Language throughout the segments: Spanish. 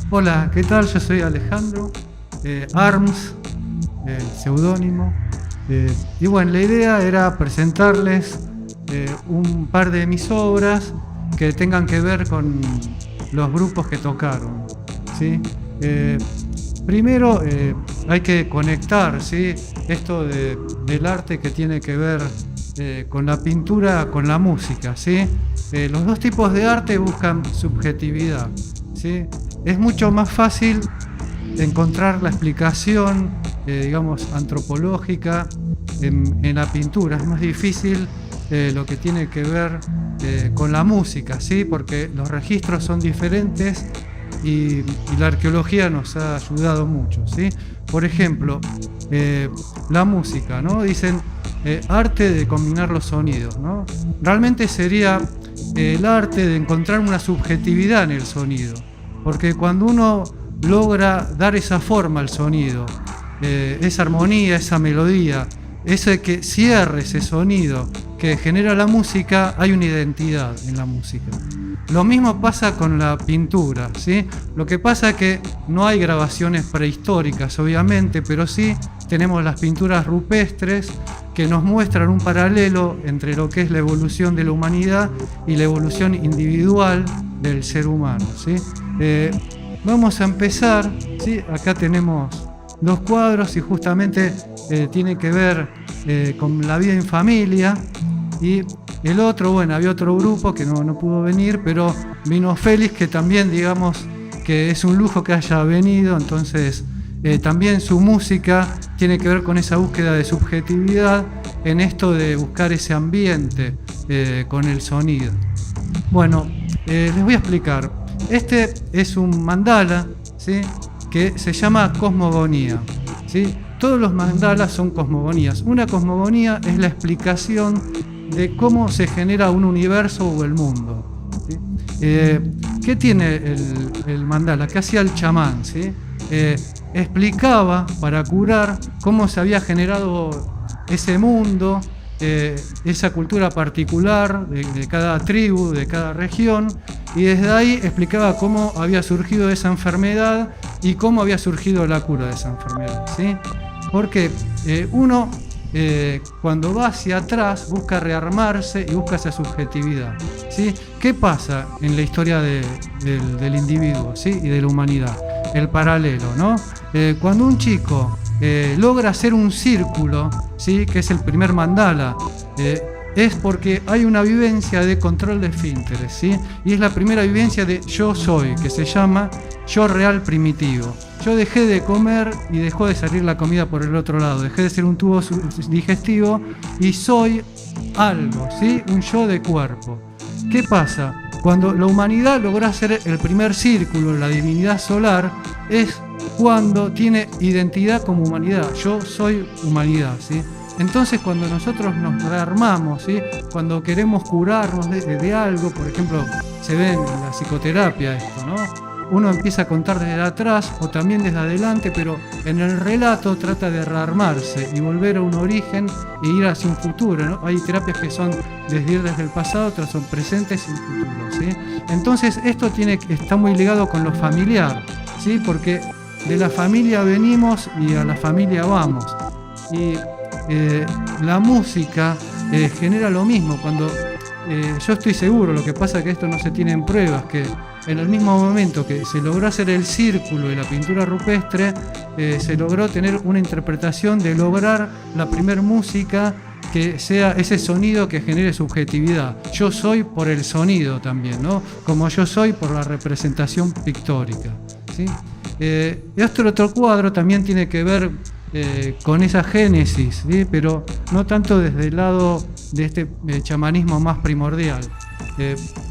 Hola, ¿qué tal? Yo soy Alejandro, ARMS, el seudónimo. Y bueno, la idea era presentarles un par de mis obras que tengan que ver con los grupos que tocaron, ¿sí? Primero hay que conectar, ¿sí? Esto del arte que tiene que ver con la pintura, con la música, ¿sí? Los dos tipos de arte buscan subjetividad, ¿sí? Es mucho más fácil encontrar la explicación, digamos, antropológica en la pintura. Es más difícil lo que tiene que ver con la música, ¿sí? Porque los registros son diferentes y la arqueología nos ha ayudado mucho, ¿sí? Por ejemplo, la música, ¿no? Dicen arte de combinar los sonidos, ¿no? Realmente sería el arte de encontrar una subjetividad en el sonido, porque cuando uno logra dar esa forma al sonido, esa armonía, esa melodía, ese que cierre ese sonido que genera la música, hay una identidad en la música. Lo mismo pasa con la pintura, ¿sí? Lo que pasa es que no hay grabaciones prehistóricas, obviamente, pero sí tenemos las pinturas rupestres que nos muestran un paralelo entre lo que es la evolución de la humanidad y la evolución individual del ser humano, ¿sí? Vamos a empezar, ¿sí? Acá tenemos dos cuadros y justamente tiene que ver con la vida en familia. Y el otro, bueno, había otro grupo que no pudo venir, pero vino Félix, que también, digamos, que es un lujo que haya venido. Entonces también su música tiene que ver con esa búsqueda de subjetividad, en esto de buscar ese ambiente con el sonido. Bueno, les voy a explicar. Este es un mandala, ¿sí? Que se llama cosmogonía, ¿sí? Todos los mandalas son cosmogonías. Una cosmogonía es la explicación de cómo se genera un universo o el mundo, ¿sí? ¿Qué tiene el mandala? ¿Qué hacía el chamán, ¿sí? Explicaba para curar cómo se había generado ese mundo, esa cultura particular de cada tribu, de cada región, y desde ahí explicaba cómo había surgido esa enfermedad y cómo había surgido la cura de esa enfermedad, ¿sí? Porque uno cuando va hacia atrás busca rearmarse y busca esa subjetividad, ¿sí? ¿Qué pasa en la historia del individuo, ¿sí? Y de la humanidad? El paralelo, ¿no? Cuando un chico logra hacer un círculo, ¿sí? Que es el primer mandala, es porque hay una vivencia de control de esfínteres, ¿sí? Y es la primera vivencia de yo soy, que se llama yo real primitivo. Yo dejé de comer y dejó de salir la comida por el otro lado. Dejé de ser un tubo digestivo y soy algo, ¿sí? Un yo de cuerpo. ¿Qué pasa? Cuando la humanidad logra hacer el primer círculo, la divinidad solar, es cuando tiene identidad como humanidad. Yo soy humanidad, ¿sí? Entonces cuando nosotros nos rearmamos, ¿sí? Cuando queremos curarnos de algo, por ejemplo, se ve en la psicoterapia esto, ¿no? Uno empieza a contar desde atrás o también desde adelante, pero en el relato trata de rearmarse y volver a un origen e ir hacia un futuro, ¿no? Hay terapias que son ir desde el pasado, otras son presentes y futuros, ¿sí? Entonces esto está muy ligado con lo familiar, ¿sí? Porque de la familia venimos y a la familia vamos. Y la música genera lo mismo. Cuando yo estoy seguro, lo que pasa es que esto no se tiene en pruebas, que en el mismo momento que se logró hacer el círculo y la pintura rupestre, se logró tener una interpretación de lograr la primer música que sea ese sonido que genere subjetividad. Yo soy por el sonido también, ¿no? Como yo soy por la representación pictórica, ¿sí? Este otro cuadro también tiene que ver con esa génesis, ¿sí? Pero no tanto desde el lado de este chamanismo más primordial,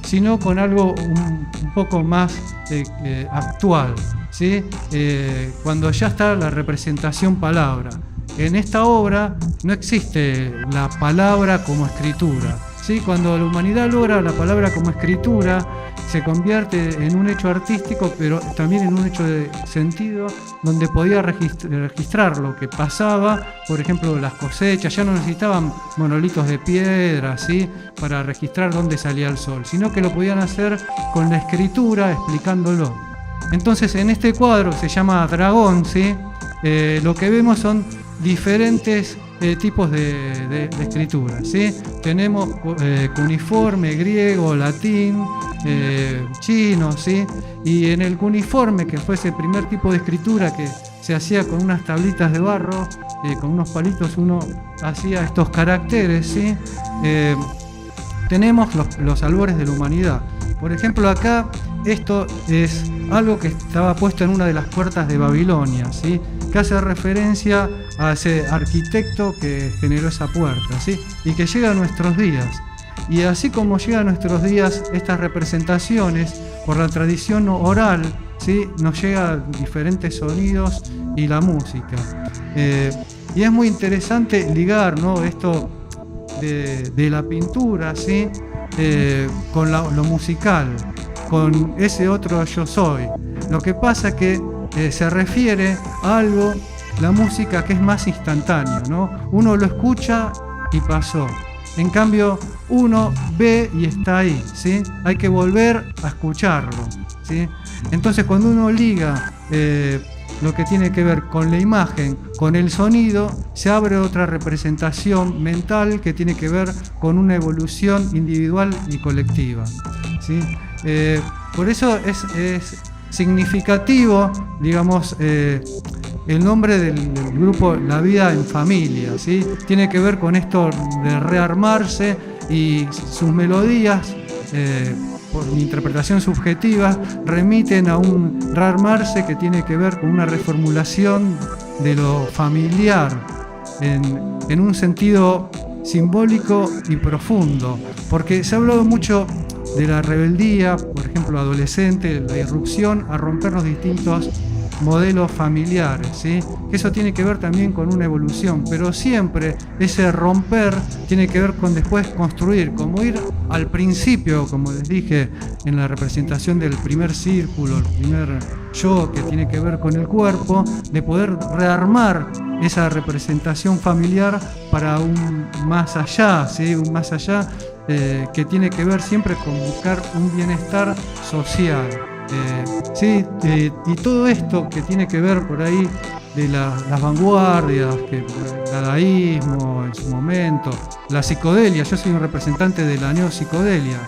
sino con algo un poco más actual, ¿sí? Cuando ya está la representación palabra. En esta obra no existe la palabra como escritura, ¿sí? Cuando la humanidad logra la palabra como escritura, se convierte en un hecho artístico, pero también en un hecho de sentido, donde podía registrar lo que pasaba, por ejemplo, las cosechas. Ya no necesitaban monolitos de piedra, ¿sí? Para registrar dónde salía el sol, sino que lo podían hacer con la escritura, explicándolo. Entonces, en este cuadro, que se llama Dragón, ¿sí? Lo que vemos son diferentes tipos de escritura, ¿sí? Tenemos cuneiforme, griego, latín, chino, ¿sí? Y en el cuneiforme, que fue ese primer tipo de escritura que se hacía con unas tablitas de barro, con unos palitos uno hacía estos caracteres, ¿sí? Tenemos los albores de la humanidad. Por ejemplo, acá esto es algo que estaba puesto en una de las puertas de Babilonia, ¿sí? Que hace referencia a ese arquitecto que generó esa puerta, ¿sí? Y que llega a nuestros días. Y así como llega a nuestros días estas representaciones, por la tradición oral, ¿sí? Nos llegan diferentes sonidos y la música. Y es muy interesante ligar, ¿no? Esto de la pintura, ¿sí? Con lo musical, con ese otro yo soy. Lo que pasa es que se refiere a algo, la música, que es más instantáneo, ¿no? Uno lo escucha y pasó. En cambio, uno ve y está ahí, ¿sí? Hay que volver a escucharlo, ¿sí? Entonces, cuando uno liga lo que tiene que ver con la imagen, con el sonido, se abre otra representación mental que tiene que ver con una evolución individual y colectiva, ¿sí? Por eso es significativo, digamos, el nombre del grupo La Vida en Familia, ¿sí? Tiene que ver con esto de rearmarse, y sus melodías, por mi interpretación subjetiva, remiten a un rearmarse que tiene que ver con una reformulación de lo familiar en un sentido simbólico y profundo, porque se ha hablado mucho de la rebeldía, por ejemplo, adolescente, la irrupción a romper los distintos modelos familiares, ¿sí? Eso tiene que ver también con una evolución, pero siempre ese romper tiene que ver con después construir, como ir al principio, como les dije en la representación del primer círculo, el primer yo, que tiene que ver con el cuerpo, de poder rearmar esa representación familiar para un más allá, ¿sí? Un más allá que tiene que ver siempre con buscar un bienestar social. Y todo esto que tiene que ver por ahí de las vanguardias, que el dadaísmo en su momento, la psicodelia, yo soy un representante de la neopsicodelia,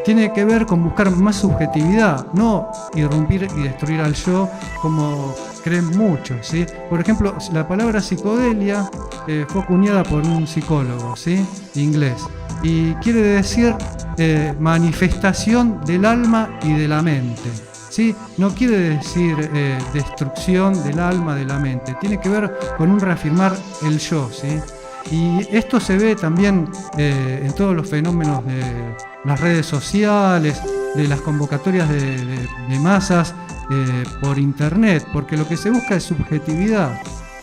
tiene que ver con buscar más subjetividad, no irrumpir y destruir al yo como creen muchos, ¿sí? Por ejemplo, la palabra psicodelia fue acuñada por un psicólogo, ¿sí? Inglés, y quiere decir manifestación del alma y de la mente, ¿sí? No quiere decir destrucción del alma, de la mente, tiene que ver con un reafirmar el yo, ¿sí? Y esto se ve también en todos los fenómenos de las redes sociales, de las convocatorias de masas por internet, porque lo que se busca es subjetividad.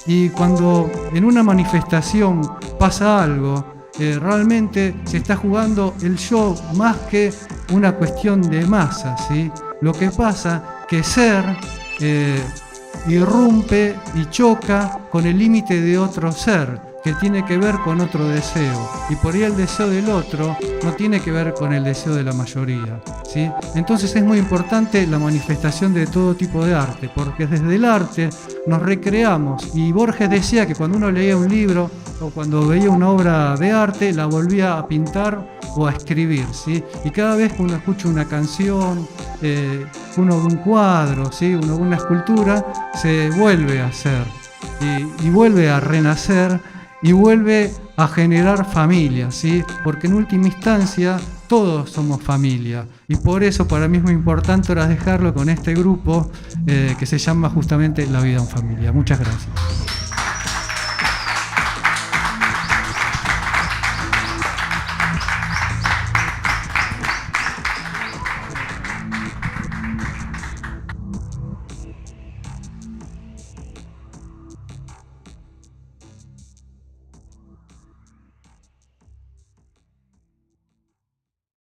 Y cuando en una manifestación pasa algo, realmente se está jugando el yo más que una cuestión de masa, ¿sí? Lo que pasa que ser irrumpe y choca con el límite de otro ser, que tiene que ver con otro deseo, y por ahí el deseo del otro no tiene que ver con el deseo de la mayoría, ¿sí? Entonces es muy importante la manifestación de todo tipo de arte, porque desde el arte nos recreamos, y Borges decía que cuando uno leía un libro o cuando veía una obra de arte la volvía a pintar o a escribir, ¿sí? Y cada vez que uno escucha una canción, uno ve un cuadro, ¿sí? Uno ve una escultura, se vuelve a hacer y vuelve a renacer y vuelve a generar familia, ¿sí? Porque en última instancia todos somos familia, y por eso para mí es muy importante ahora dejarlo con este grupo que se llama justamente La Vida en Familia. Muchas gracias.